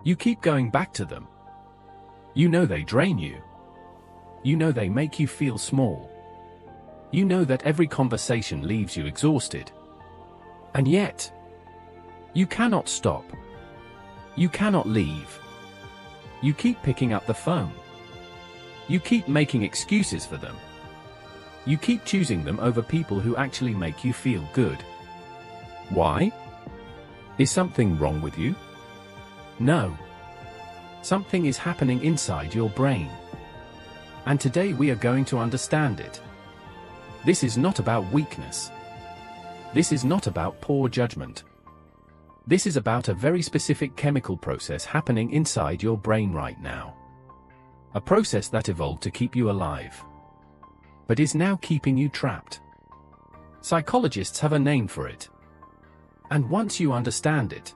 You keep going back to them. You know they drain you. You know they make you feel small. You know that every conversation leaves you exhausted. And yet, you cannot stop. You cannot leave. You keep picking up the phone. You keep making excuses for them. You keep choosing them over people who actually make you feel good. Why? Is something wrong with you? No. Something is happening inside your brain. And today we are going to understand it. This is not about weakness. This is not about poor judgment. This is about a very specific chemical process happening inside your brain right now. A process that evolved to keep you alive, but is now keeping you trapped. Psychologists have a name for it. And once you understand it,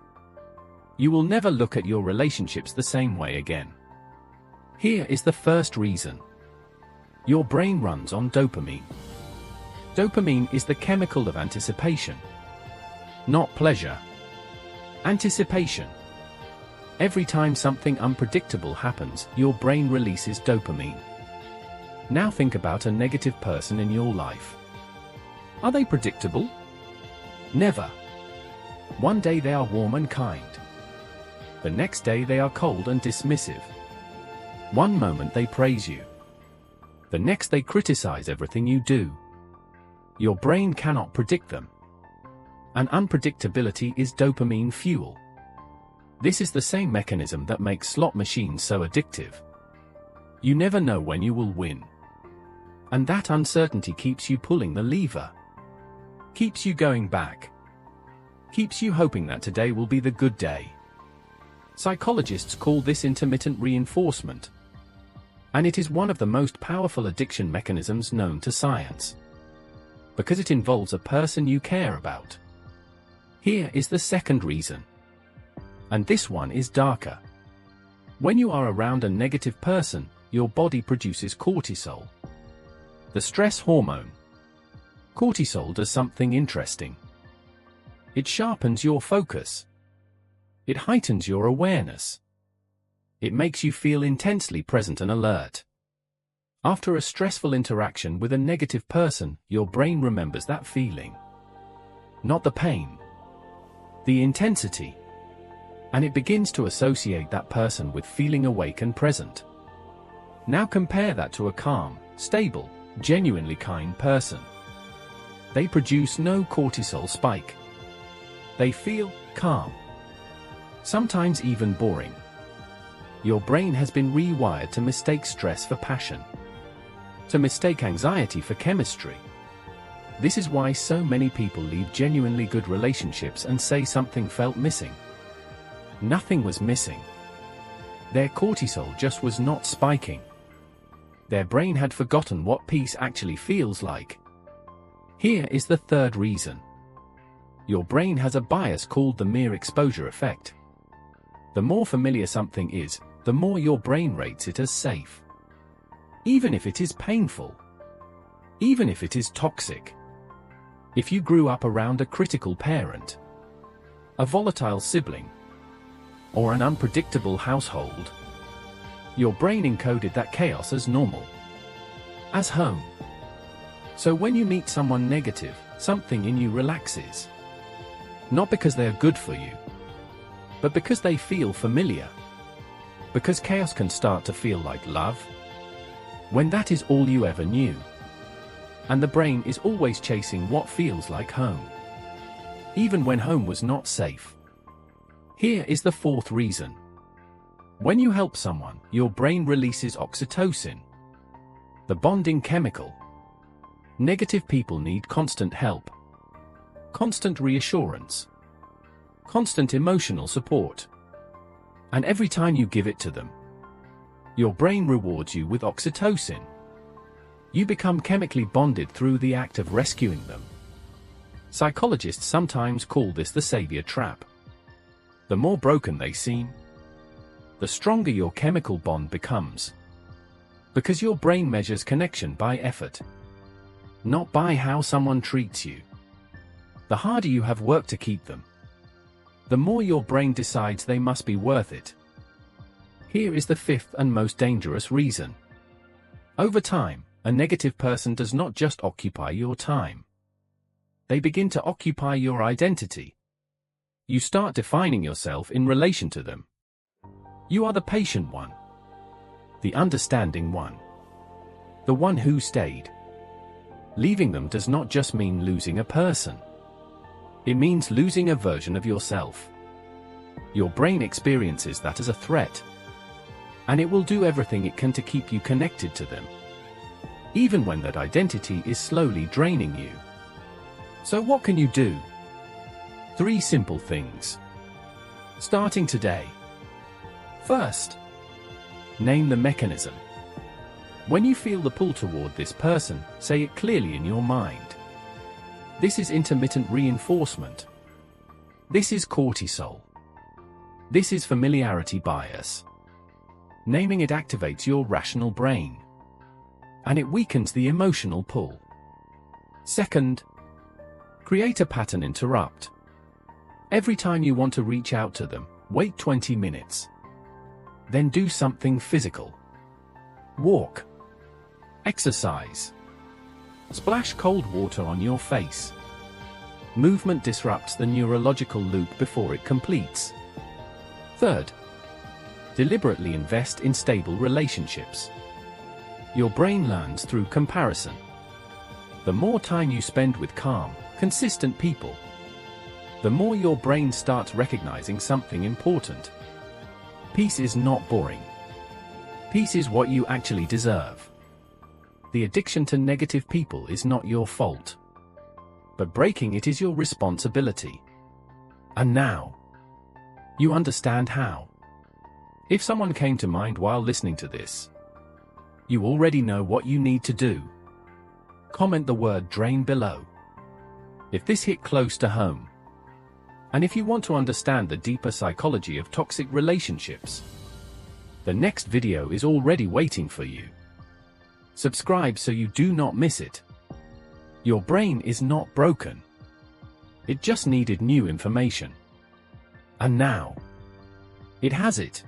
you will never look at your relationships the same way again. Here is the first reason. Your brain runs on dopamine. Dopamine is the chemical of anticipation, not pleasure. Anticipation. Every time something unpredictable happens, your brain releases dopamine. Now think about a negative person in your life. Are they predictable? Never. One day they are warm and kind. The next day they are cold and dismissive. One moment they praise you. The next they criticize everything you do. Your brain cannot predict them. And unpredictability is dopamine fuel. This is the same mechanism that makes slot machines so addictive. You never know when you will win. And that uncertainty keeps you pulling the lever. Keeps you going back. Keeps you hoping that today will be the good day. Psychologists call this intermittent reinforcement. And it is one of the most powerful addiction mechanisms known to science. Because it involves a person you care about. Here is the second reason. And this one is darker. When you are around a negative person, your body produces cortisol, the stress hormone. Cortisol does something interesting. It sharpens your focus. It heightens your awareness. It makes you feel intensely present and alert. After a stressful interaction with a negative person, your brain remembers that feeling. Not the pain. The intensity. And it begins to associate that person with feeling awake and present. Now compare that to a calm, stable, genuinely kind person. They produce no cortisol spike. They feel calm. Sometimes even boring. Your brain has been rewired to mistake stress for passion. To mistake anxiety for chemistry. This is why so many people leave genuinely good relationships and say something felt missing. Nothing was missing. Their cortisol just was not spiking. Their brain had forgotten what peace actually feels like. Here is the third reason. Your brain has a bias called the mere exposure effect. The more familiar something is, the more your brain rates it as safe. Even if it is painful. Even if it is toxic. If you grew up around a critical parent, a volatile sibling, or an unpredictable household, your brain encoded that chaos as normal, as home. So when you meet someone negative, something in you relaxes. Not because they are good for you, but because they feel familiar. Because chaos can start to feel like love, when that is all you ever knew. And the brain is always chasing what feels like home, even when home was not safe. Here is the fourth reason. When you help someone, your brain releases oxytocin, the bonding chemical. Negative people need constant help, constant reassurance, constant emotional support. And every time you give it to them, your brain rewards you with oxytocin. You become chemically bonded through the act of rescuing them. Psychologists sometimes call this the savior trap. The more broken they seem, the stronger your chemical bond becomes. Because your brain measures connection by effort, not by how someone treats you. The harder you have worked to keep them, the more your brain decides they must be worth it. Here is the fifth and most dangerous reason. Over time, a negative person does not just occupy your time. They begin to occupy your identity. You start defining yourself in relation to them. You are the patient one, the understanding one, the one who stayed. Leaving them does not just mean losing a person. It means losing a version of yourself. Your brain experiences that as a threat, and it will do everything it can to keep you connected to them, even when that identity is slowly draining you. So what can you do? 3 simple things. Starting today. First, name the mechanism. When you feel the pull toward this person, say it clearly in your mind. This is intermittent reinforcement. This is cortisol. This is familiarity bias. Naming it activates your rational brain, and it weakens the emotional pull. Second, create a pattern interrupt. Every time you want to reach out to them, wait 20 minutes. Then do something physical. Walk. Exercise. Splash cold water on your face. Movement disrupts the neurological loop before it completes. Third, deliberately invest in stable relationships. Your brain learns through comparison. The more time you spend with calm, consistent people, the more your brain starts recognizing something important. Peace is not boring. Peace is what you actually deserve. The addiction to negative people is not your fault, but breaking it is your responsibility. And now, you understand how. If someone came to mind while listening to this, you already know what you need to do. Comment the word drain below if this hit close to home. And if you want to understand the deeper psychology of toxic relationships, the next video is already waiting for you. Subscribe so you do not miss it. Your brain is not broken. It just needed new information. And now, it has it.